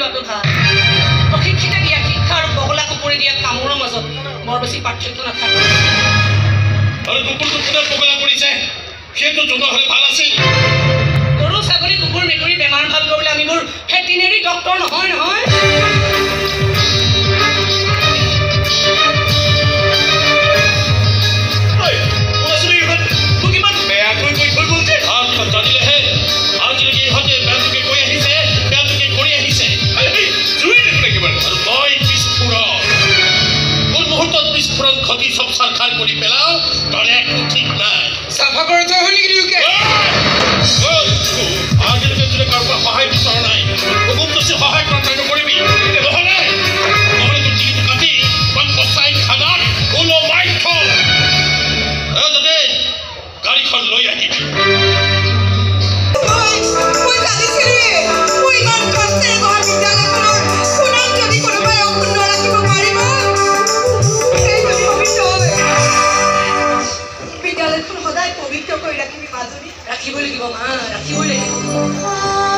হোৱাটো ভাল অশিক্ষিত দিয়া শিক্ষা আৰু বহলা কুকুৰে দিয়া কামোৰৰ মাজত বৰ বেছি পাৰ্থক্য নাথাকে আৰু কুকুৰটো কোনে পগলা কৰিছে সেইটো জনোৱা হ'লে ভাল আছিল গৰু ছাগলী কুকুৰ মেকুৰী বেমাৰ ভাল কৰিবলৈ আমিবোৰ ভেটেৰিনেৰী ডক্তৰ নহয় নহয় ক্ষতি সব সরকার করে পেলাও তাহলে একটু ঠিক নাই চাফা করে তো হয়নি কি আগের ক্ষেত্রে কারো সহায় বিচৰা নাই বহুত বেছি সহায় কৰা নকৰিবি নহ'লে নহ'লে তোৰ টিকিট কাটি বচাই খানাত ওলমাই থ যাতে গাড়ীখন লৈ আহিবি ৰাখিবই লাগিব মা ৰাখিবই লাগিব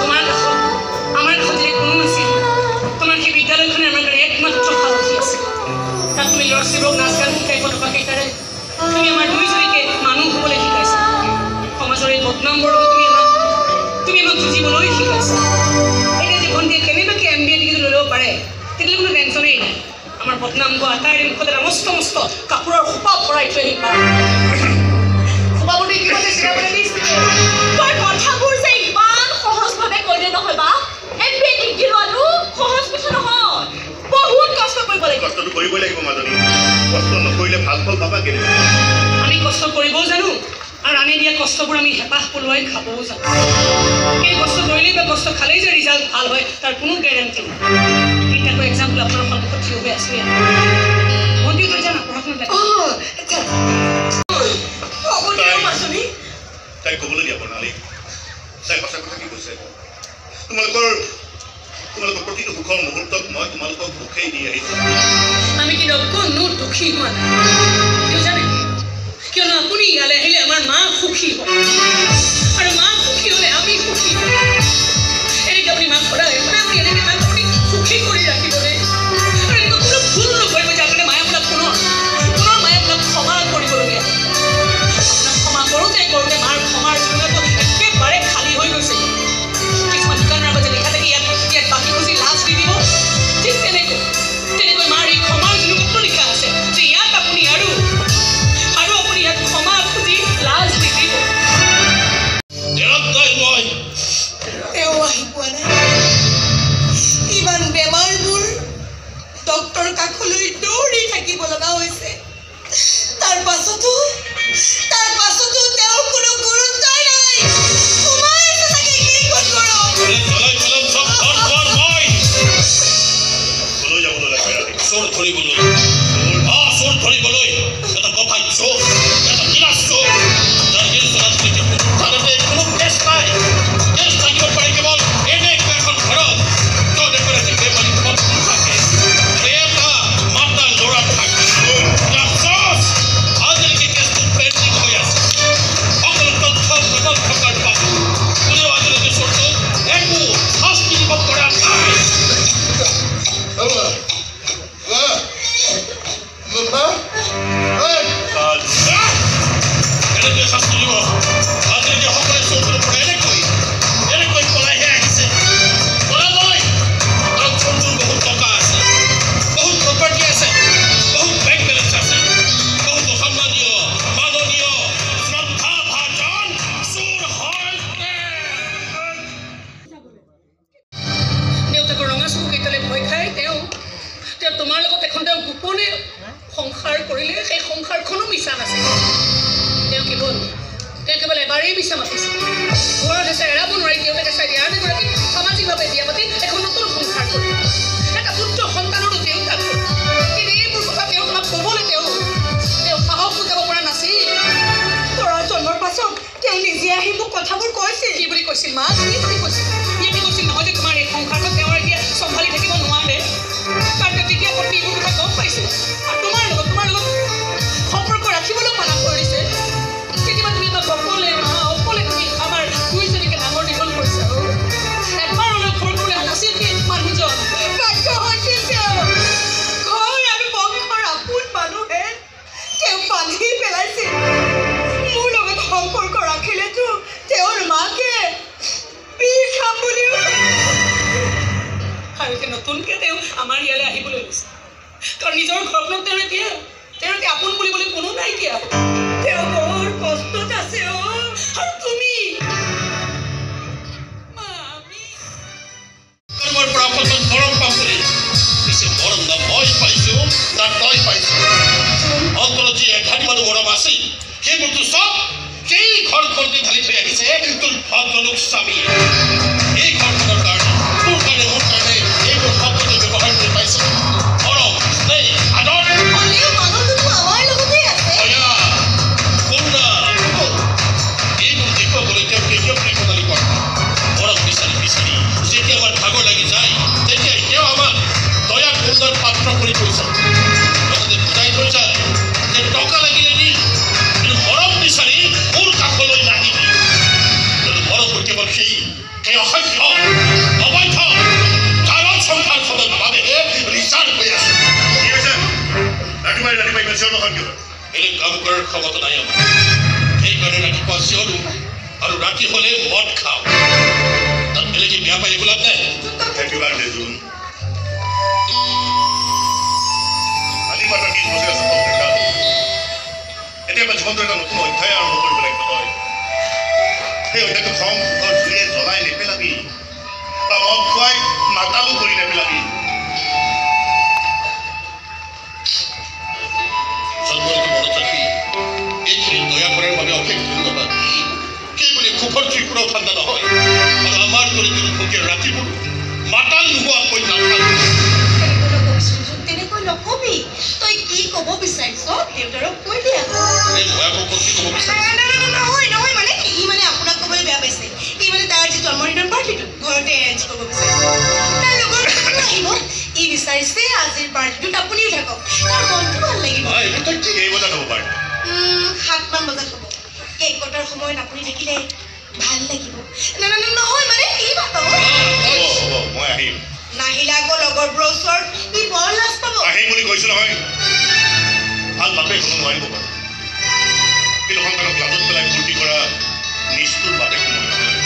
তোমাৰ কাষত আমাৰ কাষত যদি কোনো নাছিল তোমাৰ সেই বিদ্যালয়খনে আমাৰ কাৰণে একমাত্ৰ সাৰথি আছিল তাত তুমি ল'ৰা ছোৱালীবোৰক নাচ গান শিকাই থকা সেইকাৰণে তুমি আমাৰ দুইজনীকে মানুহ হ'বলৈ শিকাইছা সমাজৰ এই বদনামবোৰৰ লগত তুমি আমাক যুঁজিবলৈ শিকাইছা এতিয়া যে ভণ্টিয়ে কেনেবাকৈ MBA ডিগ্ৰী লৈ ল'ব পাৰে তেতিয়া কোনো টেনশ্যনেই নাই আমাৰ বদনাম গোৱা আটাইৰে মুখতে মস্ত মস্ত কাপোৰৰ সোপা ভৰাই থৈ আহিবা তই কথাবোৰ যে ইমান সহজভাৱে কৈলে নহয় বা MBA ডিগ্ৰী লোৱাটো সহজ কথা নহয় বহুত কষ্ট কৰিব লাগিব কষ্টটো কৰিবই লাগিব মাজনী কষ্ট নকৰিলে ভাল ফল পাবা কেনেকৈ আমি কষ্ট কৰিবও জানো আৰু আনি দিয়া কষ্টবোৰ আমি হেঁপাহ পলুৱাই খাবও জানো এই কষ্ট কৰিলেই বা কষ্ট খালেই যে ৰিজাল্ট ভাল হয় তাৰ কোনো গেৰেণ্টি নাই এতিয়াকৈ এক্সাম্পল আপোনাৰ সন্মুখত থিয় হৈ আছোঁ ভণ্টি তই জানা পঢ়া শুনা তাই ক'বলৈ দিয়া প্ৰণালী তাই সঁচা কথা কি কৈছে তোমালোকৰ প্ৰতিটো সুখৰ মুহূৰ্তত মই তোমালোকক সুখেই দি আহিছোঁ আমি কিন্তু কোনো দুখী হোৱা নাই কিয় জানে কিয়নো আপুনি ইয়ালৈ আহিলে আমাৰ মা সুখী হ'ব আৰু মা সুখী হ'লে আমি সুখী হ'ম এনেকৈ আপুনি মাক সদায় আপুনি এনেকৈ মাক আপুনি সুখী কৰি ৰাখিবলৈ আৰু এনেকুৱা কোনো ভুল নকৰিব যে আপুনি মায়ে আপোনাক পুনৰ মায়ে আপোনাক ক্ষমা কৰিবলগীয়া ক্ষমা কৰোঁতে কৰোঁতে মাৰ ক্ষমাৰ জৰিয়তে একেবাৰে খালী হৈ গৈছে কিছুমান দোকানৰ আগতে লিখা থাকে ইয়াত বাকী খুজি লাজ দি দিব ঠিক তেনেকৈ মাৰ এই ক্ষমাৰ জৰিয়তে লিখা আছে যে ইয়াত আপুনি আৰু আপুনি ইয়াত ক্ষমা খুজি লাজ দি দিব তেওঁ আহি পোৱা নাই ইমান বেমাৰবোৰ ডক্তৰ কাষলৈ দৌৰি থাকিব লগা হৈছে তাৰ পাছতো তেওঁৰ কোনো গুৰুত্বই নাই চোৰ ধৰিবলৈ এটা কভাই চোৰ এটা নিৰাশ চোৰ কোনো কেছ নাই কেছ থাকিব পাৰে কেৱল এনে এখন ঘৰত য'ত এগৰাকী বেমাৰী থাকে এটা মাতা ল'ৰা থাকে আজিলৈকে কেছটো পেণ্ডিং হৈ আছে সকলো তথ্য প্ৰদান থকাৰ পাছত কোনেও আজিলৈকে চোৰটো একো শাস্তি দিব পৰা নাই এনেকৈ শাস্তি দিব আজিলৈকে সকলোৱে চোৰটোৰ পৰা এনেকৈ পলাইহে আহিছে পলাবই কাৰণ চোৰটোৰ বহুত টকা আছে বহুত প্ৰপাৰ্টি আছে বহুত বেংক বেলেঞ্চ আছে বহুত সন্মানীয় মাননীয় শ্ৰদ্ধা ভাজন চোৰ হয় দেউতাকৰ ৰঙা চকু কেইটালৈ ভয় খাই তেওঁ তোমাৰ লগত এখন তেওঁ গোপনে সংসাৰ কৰিলে সেই সংসাৰখনো মিছা নাছিল তেওঁ কেৱল এবাৰেই মিছা মাতিছিল ঘৰত হেঁচাই এৰাব নোৱাৰি তেওঁ হেঁচাই দিয়া আন এগৰাকী সামাজিকভাৱে বিয়া পাতি এখন নতুন সংসাৰ কৰিলে এটা পুত্ৰ সন্তানৰো দেউতাক হ'ল কিন্তু এইবোৰ কথা তেওঁ তোমাক ক'বলৈ তেওঁ সাহস বুজাব পৰা নাছিল ল'ৰাৰ জন্মৰ পাছত তেওঁ নিজে আহি মোক কথাবোৰ কৈছিল কি বুলি কৈছিল মা কি বুলি কৈছিল নহয় যে তোমাৰ এই সংসাৰখন তেওঁ এতিয়া চম্ভালি থাকিব নোৱাৰে কাৰণ তেওঁ তেতিয়া পত্নী এইবোৰ কথা গম পাইছিল আৰু তোমাৰ লগত সম্পৰ্ক ৰাখিবলৈও মানা কৰিছে কেতিয়াবা তুমি এটা অকলে তুমি আমাৰ দুইজনীকে ডাঙৰ দীঘল কৰিছা এবাৰ অলপ ঘৰ কৰি নাছিল কি মানুহজন নতুনকৈ তেওঁ আমাৰ ইয়ালৈ আহিবলৈ লৈছে কাৰণ নিজৰ ঘৰখনত তেওঁ এতিয়া আপোন বুলিবলৈ কোনো নাইকিয়া তেওঁ বৰ কষ্টত আছে আৰু তুমি মৰম পাম বুলি পিছে মৰম না মই পাইছো না তই পাইছো অন্তৰত যি এঘাটি মানুহ মৰম আছে সেইবোৰতো চব সেই ঘৰখনতে ঢালি থৈ আহিছে তোৰ ভদ্ৰলোক স্বামী এই ঘৰখনৰ কাৰণে তোৰ কাৰণে মোৰ কাৰণে এইবোৰ শব্দতে ব্যৱহাৰ কৰি পাইছে মৰম স্নেহ আদৰ এইবোৰ দেখুৱাবলৈ তেওঁ কেতিয়াও প্ৰেৰণালী কৰে মৰম বিচাৰি বিচাৰি যেতিয়া আমাৰ ভাগৰ লাগি যায় তেতিয়া তেওঁ আমাক দয়া সুন্দৰ পাত্ৰ কৰি থৈছে বুজাই থৈছে যে টকা লাগিলে দি কিন্তু মৰম বিচাৰি মোৰ কাষলৈ নাহিবি মৰমবোৰ কেৱল সেই অসভ্য অবৈধ চাৰৰ সংসাৰখনৰ বাবেহে ৰিচাৰ্জ হৈ আছে ৰাতিপুৱাই ইমান চিঞৰ নহয় কিয় এনে কাম কৰাৰ ক্ষমতা নাই আমাৰ সেইকাৰণে ৰাতিপুৱা চিঞৰো আৰু ৰাতি হ'লে মদ খাওঁ তাত বেলেগে বেয়া পাই একো লাভ নাই হেপী বাৰ্থডে জুন আজি মাত্ৰ 30 বছৰ আছে এতিয়া জীৱনটো এটা নতুন অধ্যায় আৰম্ভ কৰিব লাগিব তই সেই অধ্যায়টো খং সুখৰ জুইয়ে জ্বলাই নেপেলাবি বা মদ খুৱাই মাতালো কৰি নেপেলাবি জন্মটো মনত ৰাখি এইখিনি দয়া কৰাৰ বাবে অশেষ ধন্যবাদ সেই বুলি সুখৰ ত্ৰিপুৰাও ঠাণ্ডা নহয় আৰু আমাৰ দৰে দুৰ্ভোগীয়া ৰাতিবোৰ মাতাল নোহোৱাকৈ নাথাকে তেনেকৈ নকবি তই কি ক'ব বিচাৰিছ দেউতাৰক কৈ দিয়া এই মই আকৌ কি ক'ব বিচাৰিছোঁ নহয় মানে ই মানে আপোনাক ক'বলৈ বেয়া পাইছে ই মানে তাৰ যি জন্মদিনৰ পাৰ্টিটো ঘৰতে এৰেঞ্জ কৰিব বিচাৰিছে তাৰ লগৰ আহিব ই বিচাৰিছে আজিৰ পাৰ্টিটোত আপুনিও থাকক তাৰ মনটো ভাল লাগিব তই কি এই বজাত হ'ব পাৰে 7মান বজাত হ'ব কেক কটাৰ সময়ত আপুনি দেখিলে ভাল লাগিব নহয় মানে কি বাত মই আহিম নাহিলে আকৌ লগৰবোৰৰ ওচৰত ই বৰ লাজ পাব আহিম বুলি কৈছো নহয় ভাল বাপে কোনো নোৱাৰিব পাৰে কিন্তু সন্তানক লাজত পেলাই ফূৰ্তি কৰা নিষ্ঠুৰ বাপে কোনো নহয়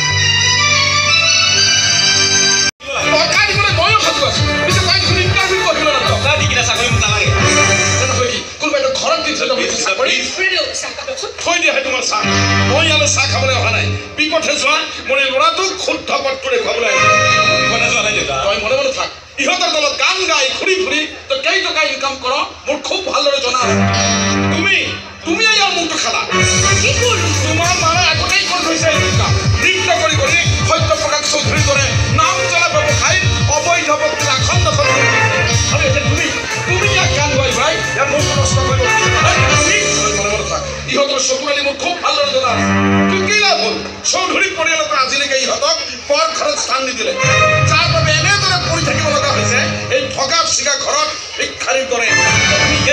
থৈ দিয়া তোমাৰ চাহ মই ইয়ালৈ চাহ খাবলৈ অহা নাই বিপথে যোৱা মোৰ এই ল'ৰাটোক শুদ্ধ পথটো দেখুৱাবলৈ তই মনে মনে থাক ইহঁতৰ দলত গান গাই ঘূৰি ফুৰি তই কেই টকা ইনকাম কৰ মোৰ খুব ভালদৰে জনা আছে তুমি ইয়াৰ মুখটো খালা তোমাৰ মাৰে আগতেই কৈ থৈছে নৃত্য কৰি কৰি সত্যপ্ৰকাশ চৌধুৰীৰ দৰে নাম জ্বলা ব্যৱসায়ী অবৈধ বক্তৃতা আখণ্ড আৰু এতিয়া তুমি ইয়াক গান গাই ভাই ইয়াৰ মুখ নষ্ট কৰিব ইহঁতৰ চকুৰালি মোৰ খুব ভালদৰে জনা আছে কি লাভ হ'ল চৌধুৰী পৰিয়ালতে আজিলৈকে ইহঁতক পৰ ঘৰত স্থান নিদিলে যাৰ বাবে এনেদৰে পৰি থাকিব লগা হৈছে এই ভগা চিগা ঘৰত ভিক্ষাৰীৰ দৰে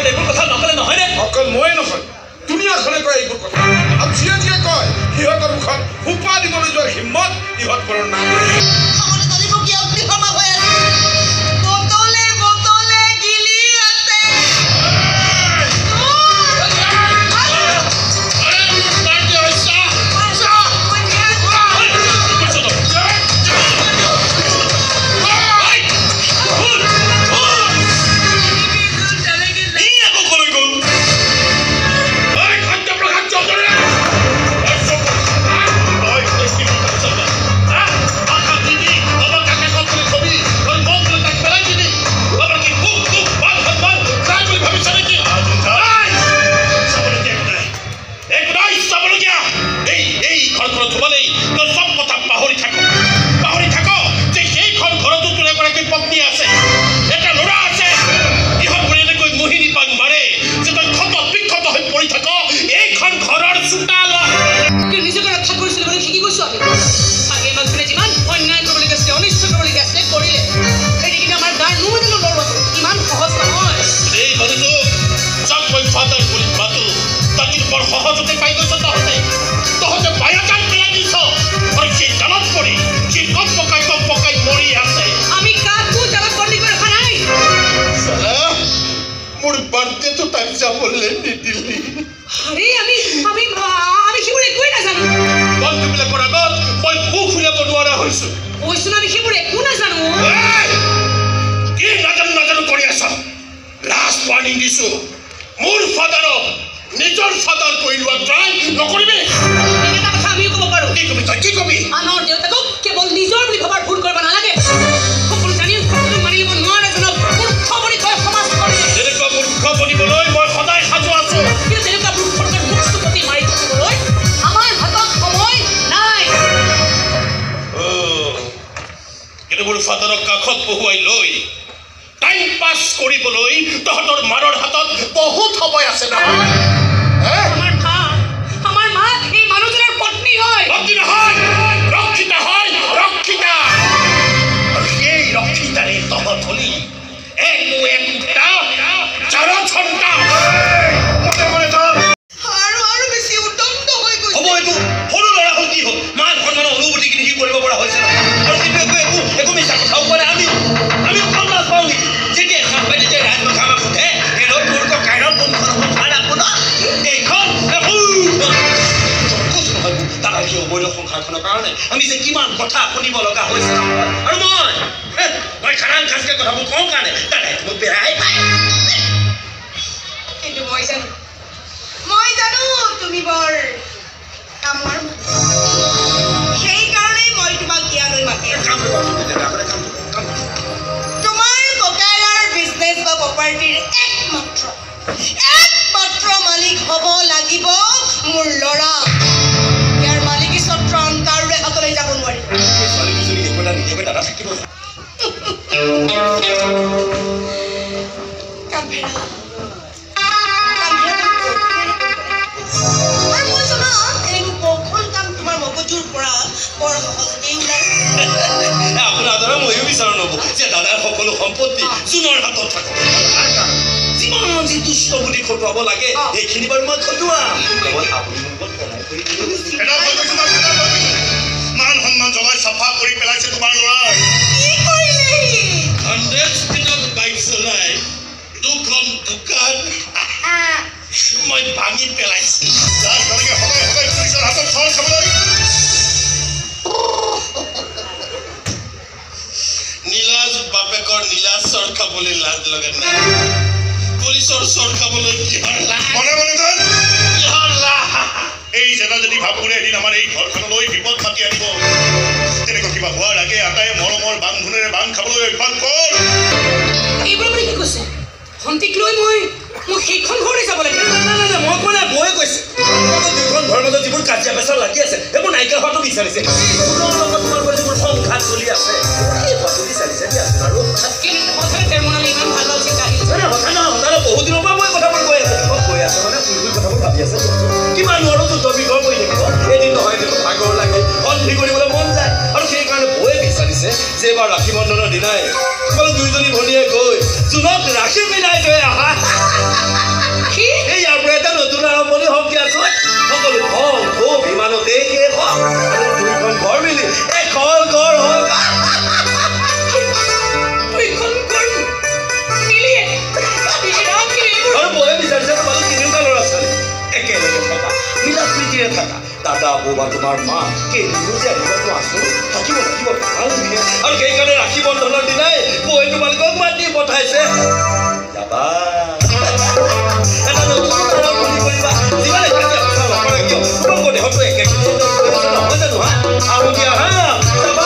এইবোৰ কথা নকলে নহয় নে অকল ময়ে নহয় দুনিয়াখনে কয় এইবোৰ কথা আৰু যিয়ে যিয়ে কয় সিহঁতৰ মুখত সোপা দিবলৈ যোৱাৰ হিম্মত ইহঁতবোৰৰ নাই সহজতে পাই গৈছ তহঁতে বায়াজান পেলাই দিছ আৰু সেই জালত পৰি যি কম পকাই মৰি আছে আমি কাকো জালত বন্দী কৰি ৰখা নাই মোৰ বাৰ্থডেটো তাক যাবলৈ নিদিলি আৰে আমি সেইবোৰ একোৱেই নাজানো বন্ধুবিলাকৰ আগত মই মুখ উলিয়াব নোৱাৰা হৈছো কৈছো আমি সেইবোৰ একো নাজানো দিছো মোৰ ফাদাৰক নিজৰ ফাদাৰ কৰি লোৱা ট্ৰাই নকৰিবি এটা কথা আমিও ক'ব পাৰোঁ কি কবি তই কি কবি আনৰ দেউতাকক কেৱল নিজৰ বুলি ভাবাৰ ভুল কৰিব নালাগে সকলো জানি সকলো মানি ল'ব নোৱাৰে জনক মূৰ্খ বুলি কয় সমাজখনে তেনেকুৱা মূৰ্খ বনিবলৈ মই সদায় সাজু আছো কিন্তু তেনেকুৱা মূৰ্খৰ মুখটো প্ৰতি মাৰি থাকিবলৈ আমাৰ হাতত সময় নাই কিন্তু মোৰ ফাদাৰক কাষত বহুৱাই লৈ টাইম পাছ কৰিবলৈ তহঁতৰ মাৰৰ হাতত বহুত সময় আছে নহয় আমাৰ মা এই মানুহজনৰ পত্নী হয় ভক্তি নহয় ৰক্ষিতা হয় ৰক্ষিতা আৰু সেই ৰক্ষিতাৰে তহঁত হলি একটা চাৰা ঘণ্টা আৰু বেছি উদ্যন্ত হৈ গৈছে হ'ব এইটো সৰু ল'ৰা হ'ল কি হ'ল মান সন্মানৰ অনুভূতিখিনি সি কৰিব পৰা হৈছে আৰু কিন্তু একো মিছা কথাও কোৱা নাই আমিও কম লাজ পাওঁ নেকি যেতিয়া সাপ পাই তেতিয়া ৰাজমখা আমাক সোধে এই ৰ'দ মূৰ্খ কাইৰত কোনখন হ'ব ভাল আপোনাৰ এইখন তাৰ সেই অবৈধ সংসাৰখনৰ কাৰণে আমি যে কিমান কথা শুনিব লগা হৈছে আৰু মই খাৰাং খাচকে কথাবোৰ কওঁ কাৰণে দাদাই মোক বেয়াই পায় কিন্তু মই জানো তুমি বৰ কামৰ সেইকাৰণেই মই তোমাক ইয়ালৈ মাতি তোমাৰ ককাইলাৰ বিজনেছ বা প্ৰপাৰ্টিৰ একমাত্ৰ মালিক হ'ব লাগিব মোৰ ল'ৰা ইয়াৰ মালিকী স্বত্ব আন কাৰোৰে হাতলৈ যাব নোৱাৰিব দাদা থাকিব আপোনাৰ ময়ো বিচাৰো নব যে দাদাৰ সকলো সম্পত্তি জোনৰ হাতত থাকক যিমান যি দুষ্ট বুলি খটুৱাব লাগে এইখিনি বাৰু মই খটুৱাম মান সন্মান জগাই চাফা কৰি পেলাইছে তোমাৰ ল'ৰাই 100 স্পীডত বাইক চলাই দুখন দোকান মই ভাঙি পেলাইছো সদায় পুলিচৰ হাতত চৰ খাবলৈ নীলাজ বাপেকৰ নীলাজ চৰ খাবলৈ লাজ লগা নাই পুলিচৰ চৰ খাবলৈ কিহৰ লাজ এই জেগা যদি ভাবোৰে এদিন আমাৰ এই ঘৰখনলৈ বিপদ মাতি আনিব তেনেকুৱা কিবা হোৱাৰ আগে আটাই মৰমৰ বান্ধোনেৰে বান্ধ খাবলৈ অভ্যাস কৰ এইবোৰ আপুনি কি কৈছে ভণ্টিক লৈ মই সেইখন ঘৰলৈ যাব লাগে মই কোৱা নাই বৌয়ে কৈছে দুখন ঘৰৰ মাজত যিবোৰ কাজিয়া পেচাল লাগি আছে সেইবোৰ নাইকিয়া হোৱাটো বিচাৰিছে তোমালোকৰ যিবোৰ সংঘাত চলি আছে সেই হোৱাটো বিচাৰিছে আৰু বহুত দিনৰ পৰা মই কথাবোৰ কৈ আছো মানে কথাবোৰ ভাবি আছে কিমান আৰু যুদ্ধ বিগ্ৰহ কৰি থাকিব এদিন নহয় কিন্তু ভাগৰ লাগে সন্ধি কৰিবলৈ মন যায় আৰু সেইকাৰণে বৌয়ে বিচাৰিছে যে এইবাৰ ৰাখী বন্ধনৰ দিনাই তোমালোক দুইজনী ভনীয়ে গৈ জোনক ৰাখি বিলাই থৈ আহা ইয়াৰ পৰা এটা নতুন আৰম্ভণি হওক দিয়াচোন সকলো ঘৰ বিমানতে শেষ হওক আৰু দুইখন ঘৰ মিলি এখন ঘৰ হওক আৰু বৌয়ে বিচাৰিছে তোমালোক তিনিওটা ল'ৰা ছোৱালী একেলগে থকা মিলা প্ৰীতিৰে থকা দাদা বৌ বা তোমাৰ মা কেইদিনো যে আহিবতো আছো থাকিব ভালকে আৰু সেইকাৰণে ৰাখী বন্ধনৰ দিনাই বৌয়ে তোমালোকক মাতি পঠাইছে যাবা এটা নতুন আৰম্ভণি কৰিবা যিমানে কাজিয়া পেচাল নকৰে কিয় তোমালোকৰ দেহতো একে নহয় জানো আহো দিয়া হা যাবা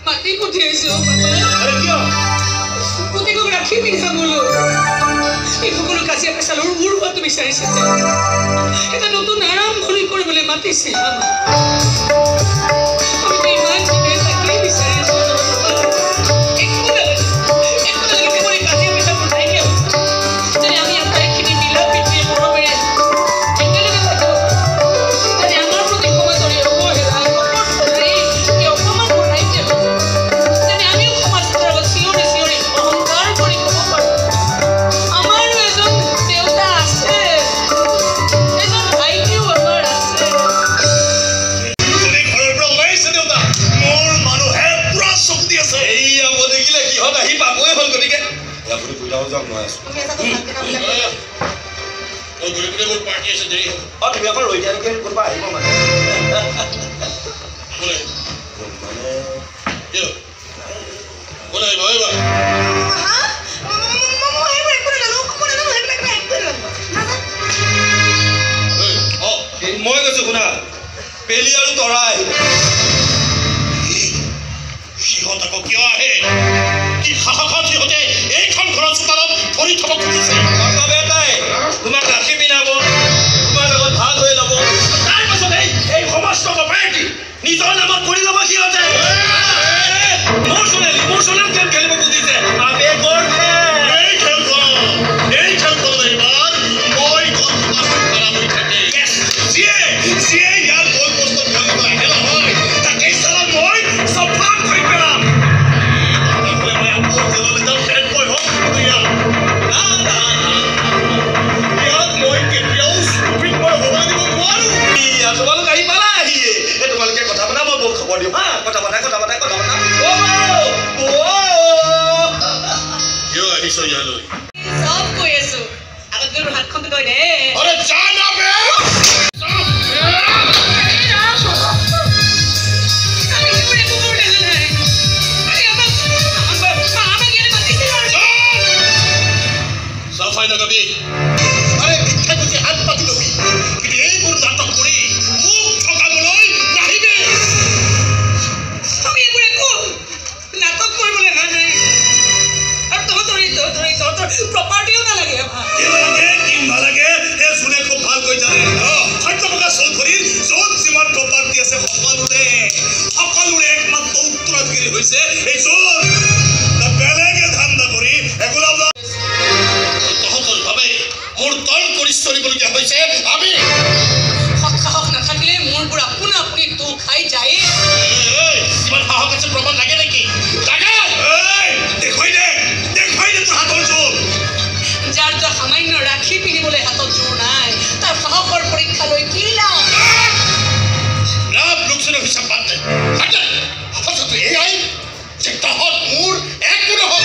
মাতি পঠিয়াইছো প্ৰত্যেকক ৰাখি পিন্ধাবলৈ এই সকলো কাজিয়া পেচালৰ মূৰ হোৱাটো বিচাৰিছে এটা নতুন আৰম্ভণি কৰিবলৈ মাতিছে আমিতো ইমান দিনে তাকেই বিচাৰিছো একো নালাগে কেৱল এই কাজিয়া পেচালবোৰ নাইকিয়া যদি আমি আটাইখিনি মিলা প্ৰীতিৰে মৰমেৰে একেলগে থাকো যদি আমাৰ প্ৰতি সমাজৰ এই অৱহেলা এই অপমানবোৰ নাইকিয়া হৈ তেনে আমিও সমাজৰ আগত চিঞৰি চিঞৰি অহংকাৰ কৰি ক'ব পাৰোঁ আমাৰো এজন দেউতা আছে এজন ভাইটিও আমাৰ আছে ঘৰৰ পৰা ওলাই আপুনি পূজাও যাওক নহয় আছোঁ তুমি এটা কথা ভালকে কামবিলাক কৰিবা। মই ঘূৰি ঘূৰি মোৰ পাৰ্টি আছে দেৰি হ'ব তুমি আকৌ ৰৈ দিয়া নেকি কোনোবা আহিব মানে কোনে মানে কিয় কোনে আহিব আহিবা হা? মই এইবোৰ একো নাজানো, মই নাজানো, সেইবিলাক মই একোৱে নাজানো। নাজানো। মই কৈছোঁ শুনা পেলি আৰু তৰা আহিব সিহঁত আকৌ কিয় আহে কি সাহসত সিহঁতে এইখন ঘৰৰ চোতালত ধৰি থব খুজিছে এটাই তোমাক ৰাখি পিন্ধাব তোমাৰ লগত ভাল হৈ ল'ব তাৰ পাছত এই সমস্ত পাৰ্টি নিজৰ নামত কৰি ল'ব সিহঁতে ইমোচনেল গেম খেলিব খুজিছে আবেগৰ এই খেলখন এইবাৰ মই গল্পত খৰা হৈ থাকে যিয়ে ইয়াৰ গল পষ্টত খেলিব আহে নহয় তাকেই চালা মই চফা কৰি পেলাম মই আকৌ খেললৈ যাম বেট বয় হওক ইয়াত মই কেতিয়াও ষ্টুপিড বয় হ'বলৈ দিব নোৱাৰো তোমালোক আহি পালা আহিয়ে তোমালোকে কথা পতা মই বহুত খবৰ দিওঁ হা কথা পতা কিয় আহিছ ইয়ালৈ চব কৈ আছো আগত গৈ হাতখনটো কৈ দে আরে যা না বে সাফাই না কবি আরে মিথ্যা বুঝে হাত পাতি লবি কিন্তু এইবোৰ নাটক কৰি মুখ ঠকাবলৈ নাহিবে আমি এইবোৰ একো নাটক কৰিবলৈ অহা নাই আৰু তহঁতৰ প্ৰপাৰ্টিও নালাগে কি নালাগে এই শুনে খুব ভাল কৈ জানে সত্যপ্ৰকাশ চৌধুৰীৰ য'ত যিমান প্ৰপাৰ্টি আছে সকলোৰে একমাত্ৰ উত্তৰাধিকাৰী হৈছে এই জন বেলেগে ধান্দা কৰি একো লাভ নাই তহঁতৰ ভাৱে মোৰ তল কৰি চলিবলগীয়া হৈছে আমি সৎ সাহস নাথাকিলে মোৰ পৰা আপুনি তো খাই যায় ইমান সাহস আছে প্ৰমাণ লাগে নেকি লাগে দেখুৱাই দে তোৰ হাতৰ জোৰ যাৰ সামান্য ৰাখি পিন্ধিবলৈ হাতত জোৰ নাই তাৰ সাহসৰ পৰীক্ষা লৈ কি লাভ লাভ লোকচানৰ হিচাপ বাদ দে সঁচাটো এয়াই যে তহঁত মোৰ একো নহ'ল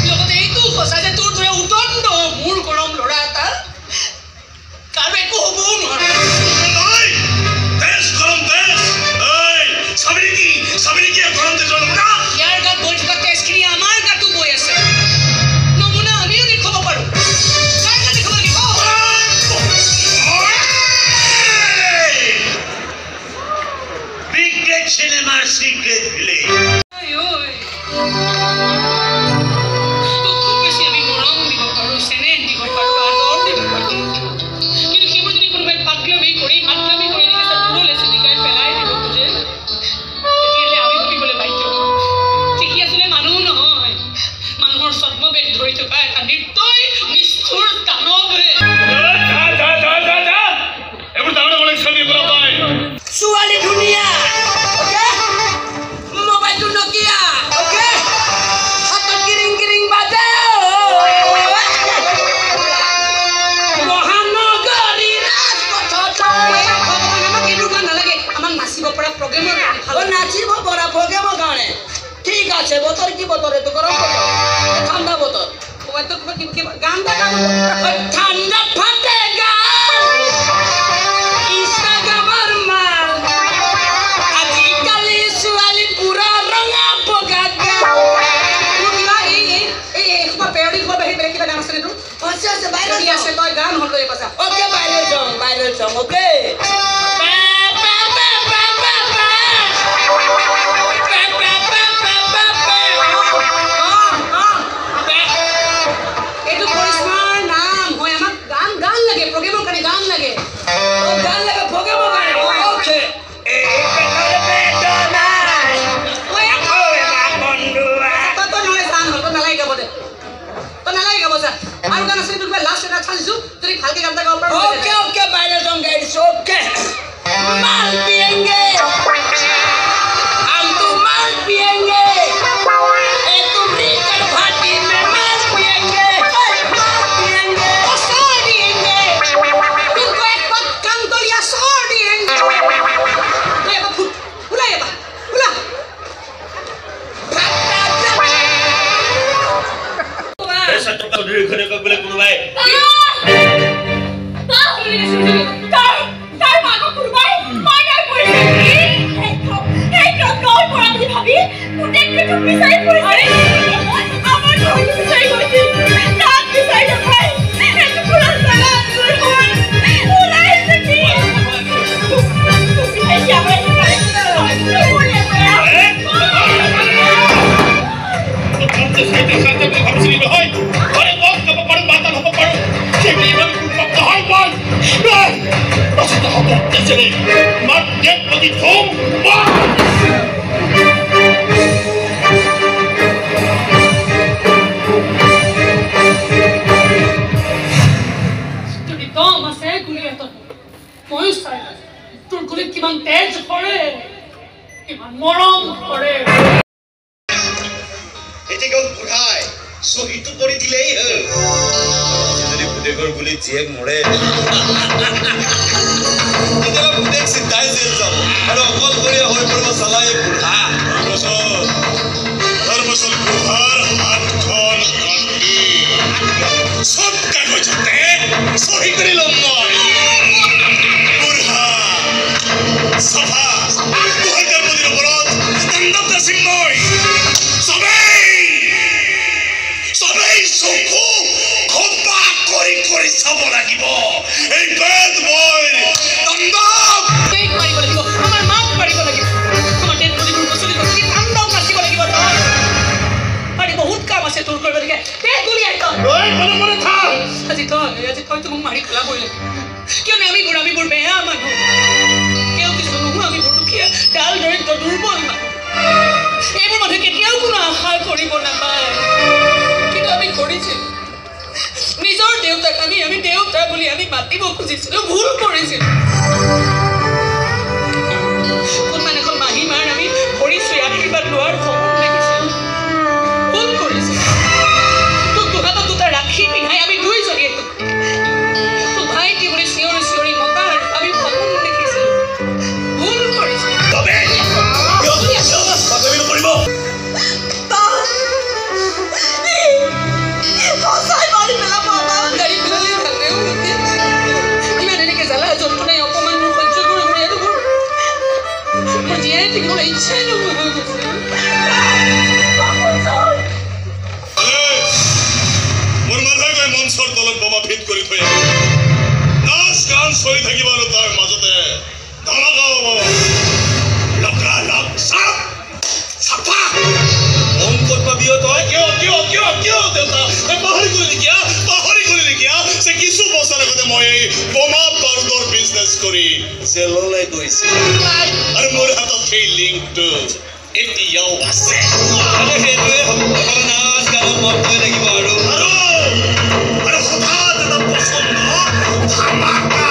লগতে এইটোও সঁচা যে তোৰ দৰে উদণ্ড মূৰ গৰম ল'ৰা এটা কাৰো একো হ'বও নোৱাৰে ইয়াৰ গাত বৈ থকা তেজখিনি আমাৰ গাতো বৈ আছে নমুনা আমিও দেখুৱাব পাৰোঁ কাৰ গাত দেখাব লাগিব সিনেমাৰ সিক্ৰেট ভিলেজ তোক খুব বেছি আমি মৰম দিব পাৰোঁ চেনেহ দিব পাৰোঁ আদৰ দিব পাৰোঁ কিন্তু সেইবোৰ যদি কোনোবাই পাগলামি কৰি এনেকৈ চকুৰলৈ চিলিকাই পেলাই দিব খোজে তেতিয়াহ'লে আমি ভাবিবলৈ বাধ্য ঠিকি আছিলে মানুহ নহয় মানুহৰ ছদ্মবেশ ধৰি থকা এটা নিৰ্দয় নিষ্ঠুৰ দানৱহে এইবোৰ ডাঙৰ ডাঙৰ ছবি বনাব পায় ছোৱালী ধুনীয়া মোবাইলটো নকিয়া হাতত কিৰিং বাজে মহানগৰী ৰাজপথত আমাক এইবোৰ গান নালাগে আমাক নাচিব পৰা প্ৰগ্ৰেমৰ নাচিব পৰা প্ৰগ্ৰেমৰ কাৰণে ঠিক আছে বতৰ কি বতৰ এইটো গৰম বতৰ ঠাণ্ডা বতৰ গান দেখা ঠাণ্ডা ফাটে গান ইনষ্টাগ্ৰামৰ মাল আজিকালি ছোৱালী পুৰা ৰঙা বগা পেৰডি খোৱা বাহিৰে বেলেগ কিবা গান আছে নেতো আছে বাহিৰত আছে তই গান হ'ল এই পাছা অ'কে বাহিৰত যাওঁ অ'কে এইটো পৰিস্মাৰ নাম হয় আমাক গান লাগে প্ৰগ্ৰেমৰ কাৰণে গান লাগে গান লাগে প্ৰগ্ৰেমৰ কাৰণে অ'কে তই নহ'লে গান হ'ল তই নালাগে গাব দে তই নালাগে গাব যা আৰু গান আছে তোক লাষ্ট এটা চাইছোঁ যদি ভালকে গান এটা গাব পাৰোঁ অ'কে বাহিৰত যাওঁ গাই দিছোঁ অ'কে চৌধুৰীৰ ঘৈণীয়েকক বোলে কোনোবাই কিমান তেজ কৰে কিমান মৰম কৰে এতিয়া কেৱল বুঢ়াই চহীটো কৰি দিলেই হ'ল যদি পুতেকৰ গুলি জীয়েক মৰে কেতিয়াবা পুতেক চিন্তাই জেল যাব আৰু অকলশৰীয়া হৈ পৰিব চালাই বুঢ়া তাৰপাছত বুঢ়াৰ হাতখন কাটি চব কাগজতে চহী কৰি ল'ম মই Safa! Buhagar Mudir Oporot! Stand up Nasim Boy! Sabay Soku! Khopa Kori Sabo Lagibo! Hey bad boy! Stand up! Take Mari Balagibo! Amar Mak Mari Balagibo! Amar Ted Balagibo! Bosuli Bosuli! Stand up Nasi Balagibo! Mari bahut kam ase tur korbe dike! Ted guli aito! Oi! Mone tha! Aji toy tumuk mari khala boile! Kyo ne ami bur beha manu! আমি বটুকিয়া ডাল দৰিদ্ৰ দুৰ্বল এইবোৰ মানুহে কেতিয়াও কোনো আশা কৰিব নাপায় কিন্তু আমি কৰিছিলোঁ নিজৰ দেউতাক আমি দেউতা বুলি আমি মাতিব খুজিছিলোঁ ভুল কৰিছিলোঁ কোনমান এখন মাহীমাৰ আমি ভৰিছোঁ আশীৰ্বাদ লোৱাৰ সপোন দেখিছিলোঁ ভুল কৰিছিলোঁ তোক দুহাতত দুটা ৰাখি পিন্ধাই আমি দুইজনীয়ে তোক ভাইটি বুলি চিঞৰি মতাৰ আমি সপোন দেখিছিলোঁ মঞ্চৰ তলত বোমা ফিট কৰি থৈ নাচ গান চলি থাকিব আৰু তাৰ মাজতে ধমাকা হ'ব লগা লগ চাপ চাপা অংকত পাবিও তই কিয় দেউতা পাহৰি গলি নেকি সে কিছু বছৰ আগতে মই এই বোমা বাৰুদৰ বিজনেছ কৰি জেললৈ গৈছিল আৰু মোৰ হাতত সেই লিংকটো এতিয়াও আছে আৰু সেইটোৱে হ'ব নাচ গানত মন হৈ থাকিব আৰু হঠাৎ এটা পচন্দ ধামাকা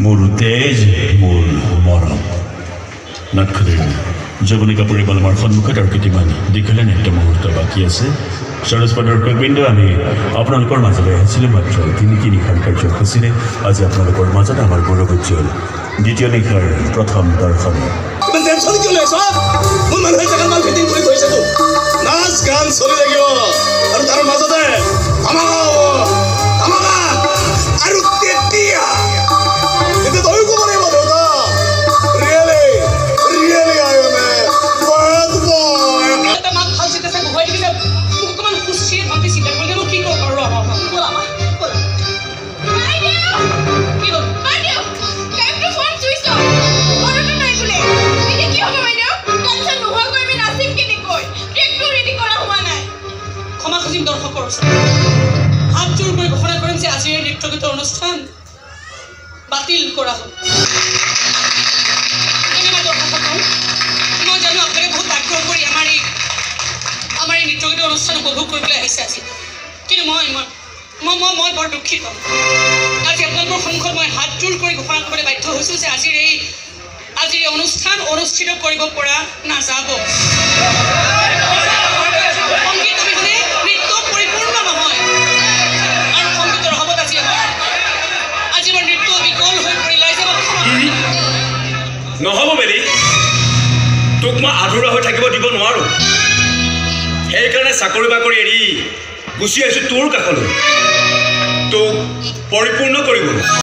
মোৰ তেজ মোৰ মৰম নক্ষত্ৰীৰ যৱনিকা পৰিমল আমাৰ সন্মুখত আৰু কেইটামান দীঘলীয়া নৃত্য মুহূৰ্ত বাকী আছে সৰস্বতী দৰ্শকবৃন্দ আমি আপোনালোকৰ মাজলৈ আহিছিলোঁ মাত্ৰ তিনি নিশাৰ কাৰ্যসূচীৰে আজি আপোনালোকৰ মাজত আমাৰ গৌৰৱোজ্জ্বল দ্বিতীয় নিশাৰ প্ৰথম দৰ্শন টেনচন কিয় লৈছ মোৰ মানুহে জেগাত মাল ফিটিং কৰি থৈছেতো নাচ গান চলি লাগিব আৰু তাৰ মাজতে ধামাকা হ'ব ধামাকা আৰু তেতিয়া তই ক'ব লাগিব দেউতা really I am a bad boy এটা মাক ভাল চিন্তা হয় দিলে মোক অকমান খুশি ভাবি চিন্তা কৰিলে মোক কি কৰিব পাৰোঁ আমাৰ ব'লা মা ব'লা কি হ'ল বাইদেউ টাইমটো ফোন চুইছ অফ মনতে নাই বোলে এতিয়া কি হ'ব বাইদেউ টেনচন নোহোৱাকৈ আমি নাচিম কেনেকৈ ট্ৰেকটো ৰেডি কৰা হোৱা নাই ক্ষমা খুজিম দৰ্শকৰ ওচৰত হাত জোৰ কৰি ঘোষণা কৰিম যে আজিৰ নৃত্য গীতৰ অনুষ্ঠান বাতিল কৰা হ'ল মই জানো আপোনালোকে বহুত আগ্ৰহ কৰি আমাৰ এই নৃত্য গীতৰ অনুষ্ঠান উপভোগ কৰিবলৈ আহিছে আজি কিন্তু মই বৰ দুখিত আজি আপোনালোকৰ সন্মুখত মই হাত জোৰ কৰি ঘোষণা কৰিবলৈ বাধ্য হৈছোঁ যে আজিৰ এই অনুষ্ঠান অনুষ্ঠিত কৰিব পৰা নাযাব সংগীত অবিহনে নৃত্য পৰিপূৰ্ণ নহয় আৰু সংগীতৰ অভাৱত আজি আমাৰ নৃত্য বিকল হৈ পৰিলে নহ'ব বেলি তোক মই আধৰুৱা হৈ থাকিব দিব নোৱাৰোঁ সেইকাৰণে চাকৰি বাকৰি এৰি গুচি আহিছোঁ তোৰ কাষলৈ তোক পৰিপূৰ্ণ কৰিবলৈ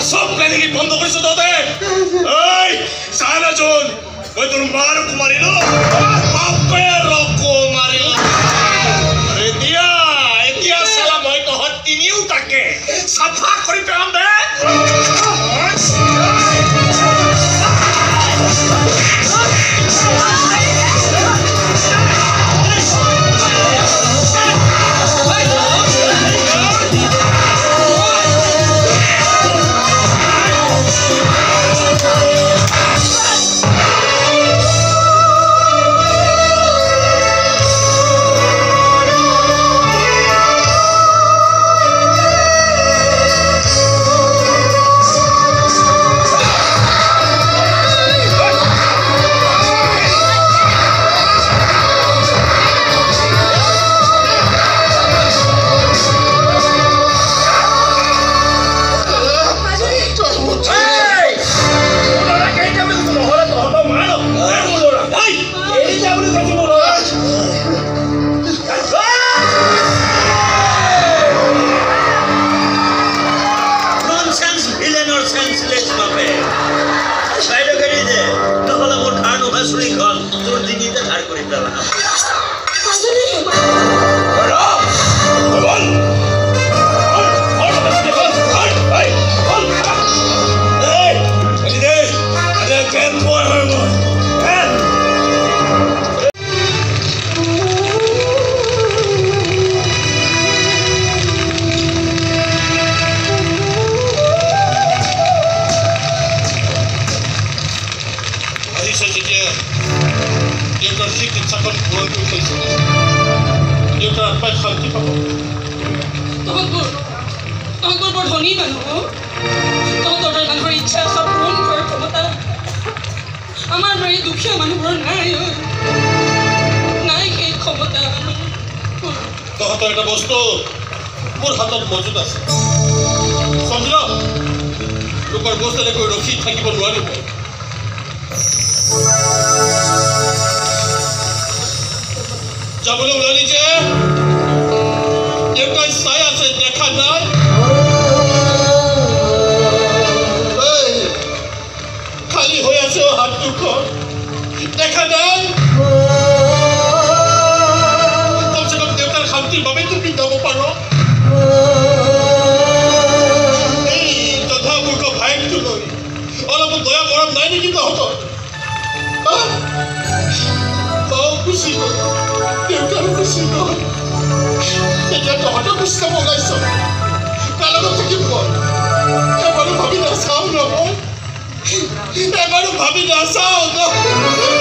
সব প্ল্যানিং বন্ধ করেছো তোদের এই সারাজন ওই তোর মার কুমারিল বাপের কুমারিল এতিয়া এতিয়া সালা মই তো তিনিও তাকে সাফা কৰি পেলাম দে ধনী মানুহ তহঁতৰ মানুহৰ ইচ্ছা সব পূৰণ কৰাৰ ক্ষমতা আমাৰ দৰে দুখীয়া মানুহবোৰৰ নাই নাই সেই ক্ষমতা তহঁতৰ এটা বস্তু মোৰ হাতত মজুত আছে চন্দ্ৰ লোকৰ বস্তু এনেকৈ ৰখি থাকিব নোৱাৰিব যাবলৈ ওলালি যে দেউতাই চাই আছে দেখা নাই খালি হৈ আছে হাত দুখন দেখা নাই কমচে কম দেউতাৰ শান্তিৰ বাবে তুমি যাব পাৰ এই তথা মূৰ্খ ভাইকটো লৈ অলপ দয়া মৰম নাই নেকি তহঁতৰ খুচি গ'ল দেউতাৰ খুচি গ'ল এতিয়া তহঁতৰ বিশ্বাস ওলাইছ কাৰ লগত থাকিব এবাৰো ভাবি নাচাওঁ নহয় এবাৰো ভাবি নাচাওঁ